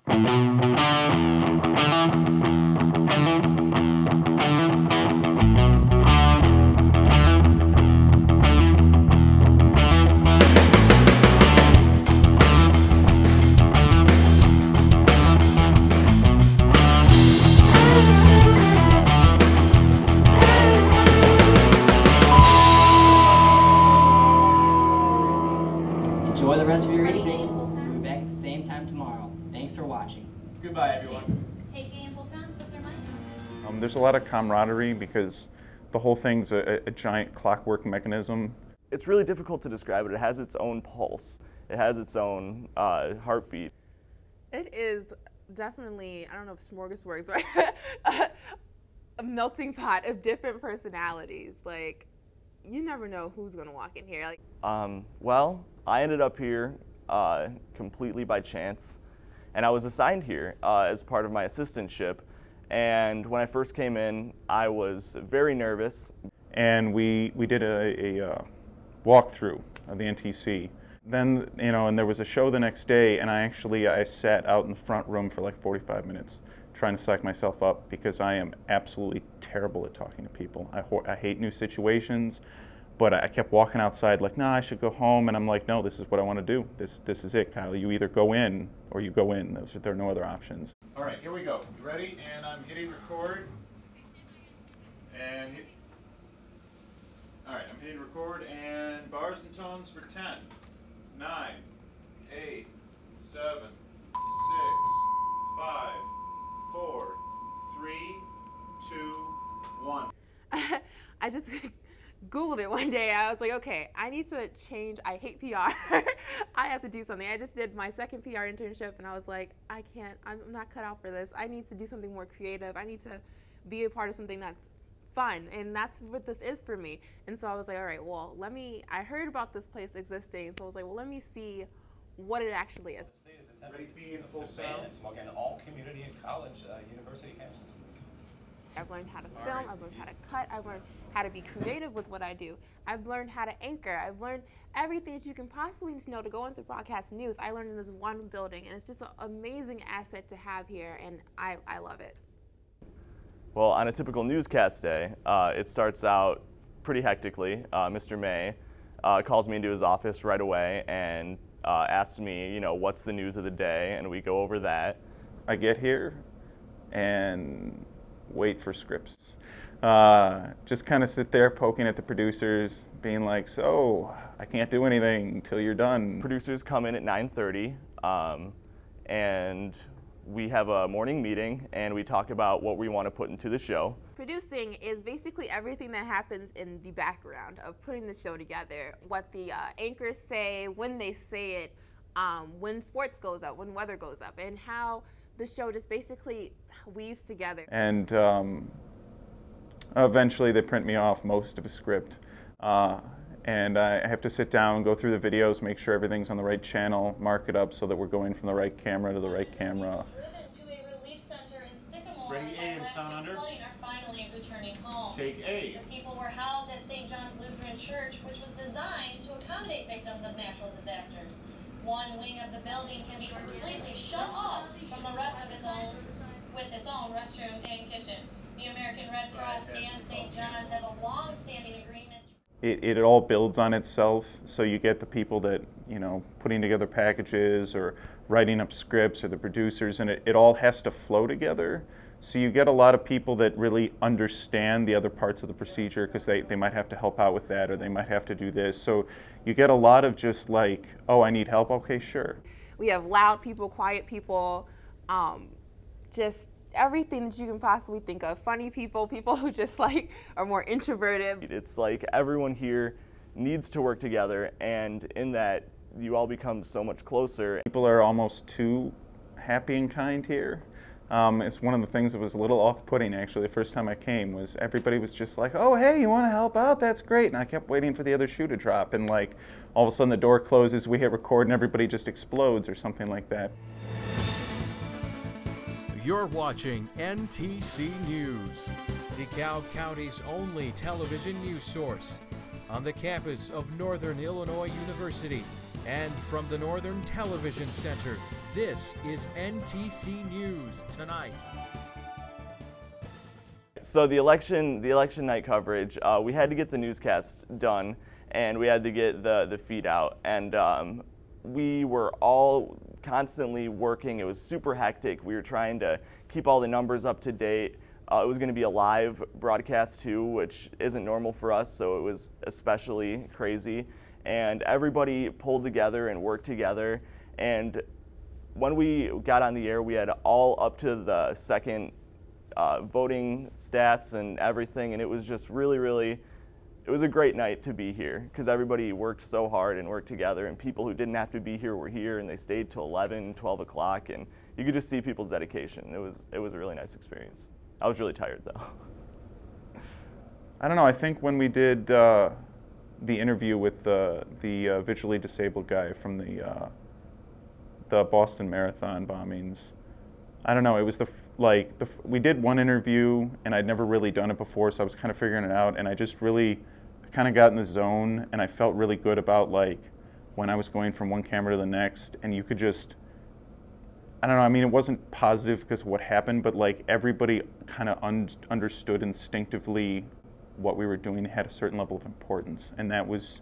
Enjoy the rest of your evening. We'll be back at the same time tomorrow. Thanks for watching. Goodbye, everyone. Take A and full sound, put their mics. There's a lot of camaraderie because the whole thing's a giant clockwork mechanism. It's really difficult to describe it. It has its own pulse. It has its own heartbeat. It is definitely, I don't know if smorgasbord is right, a melting pot of different personalities. Like, you never know who's gonna walk in here. Well, I ended up here completely by chance, and I was assigned here as part of my assistantship. And when I first came in, I was very nervous. And we did a walkthrough of the NTC. Then, and there was a show the next day, and I sat out in the front room for like 45 minutes trying to psych myself up because I am absolutely terrible at talking to people. I hate new situations, but I kept walking outside like, nah, I should go home, and I'm like, no, this is what I want to do. This is it, Kyle. You either go in or you go in. There are no other options. All right, here we go. You ready? And I'm hitting record. And all right, I'm hitting record, and bars and tones for 10, 9, 8, 7, 6, 5, 4, 3, 2, 1. I just Googled it one day. I was like, okay, I need to change. I hate PR. I have to do something. I just did my second PR internship, and I was like, I'm not cut out for this. I need to do something more creative. I need to be a part of something that's fun, and that's what this is for me. And so I was like, all right, well, I heard about this place existing, so I was like, well, let me see what it actually is. Ready, be in full sound. Again, all community and college, university campuses. I've learned how to film, I've learned how to cut, I've learned how to be creative with what I do. I've learned how to anchor, I've learned everything that you can possibly need to know to go into broadcast news. I learned in this one building, and it's just an amazing asset to have here, and I love it. Well, on a typical newscast day, it starts out pretty hectically. Mr. May calls me into his office right away and asks me, what's the news of the day, and we go over that. I get here and wait for scripts. Just kind of sit there poking at the producers, being like, so, I can't do anything until you're done. Producers come in at 9:30, and we have a morning meeting, and we talk about what we want to put into the show. Producing is basically everything that happens in the background of putting the show together. What the anchors say, when they say it, when sports goes up, when weather goes up, and how the show just basically weaves together. And eventually they print me off most of a script. And I have to sit down, go through the videos, make sure everything's on the right channel, mark it up so that we're going from the right camera to the right camera. Ready, A, and sound under. Are finally returning home. Take A. The people were housed at St. John's Lutheran Church, which was designed to accommodate victims of natural disasters. One wing of the building can be completely shut off from the rest of its own, with its own restroom and kitchen. The American Red Cross and St. John's have a long-standing agreement. It all builds on itself, so you get the people that, putting together packages or writing up scripts or the producers, and it all has to flow together. So you get a lot of people that really understand the other parts of the procedure because they might have to help out with that, or they might have to do this. So you get a lot of just like, oh, I need help, okay, sure. We have loud people, quiet people, just everything that you can possibly think of. Funny people, people who just are more introverted. It's like everyone here needs to work together, and in that you all become so much closer. People are almost too happy and kind here. It's one of the things that was a little off-putting actually the first time I came, was everybody was just like, oh hey, you want to help out? That's great. And I kept waiting for the other shoe to drop, and all of a sudden the door closes, we hit record, and everybody just explodes or something like that. You're watching NTC News, DeKalb County's only television news source, on the campus of Northern Illinois University And from the Northern Television Center, this is NTC News Tonight. So the election night coverage, we had to get the newscast done, and we had to get the feed out, and we were all constantly working. It was super hectic. We were trying to keep all the numbers up to date. It was going to be a live broadcast too, which isn't normal for us, so it was especially crazy. And everybody pulled together and worked together, and when we got on the air, we had all up to the second voting stats and everything, and it was just really, it was a great night to be here because everybody worked so hard and worked together, and people who didn't have to be here were here, and they stayed till 11, 12 o'clock, and you could just see people's dedication. It was a really nice experience. I was really tired though. I don't know, I think when we did the interview with the visually disabled guy from the Boston Marathon bombings, I don't know, it was we did one interview and I'd never really done it before, so I was kind of figuring it out, and I just really kind of got in the zone, and I felt really good about like when I was going from one camera to the next, and you could just, I don't know, I mean, it wasn't positive because of what happened, but like everybody kind of understood instinctively what we were doing had a certain level of importance, and that was,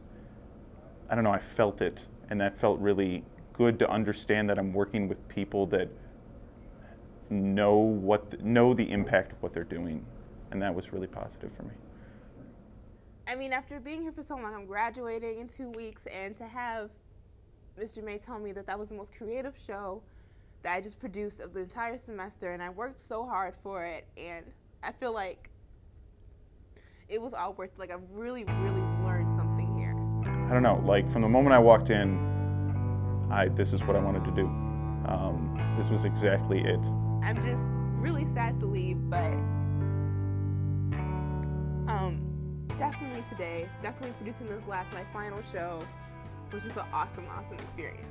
I don't know, I felt it, and that felt really good to understand that I'm working with people that know the impact of what they're doing, and that was really positive for me. I mean, after being here for so long, I'm graduating in 2 weeks, and to have Mr. May tell me that that was the most creative show that I just produced of the entire semester, and I worked so hard for it, and I feel like it was all worth it. Like, I've really learned something here. I don't know, like from the moment I walked in, this is what I wanted to do. This was exactly it. I'm just really sad to leave, but definitely today, definitely producing my final show was just an awesome experience.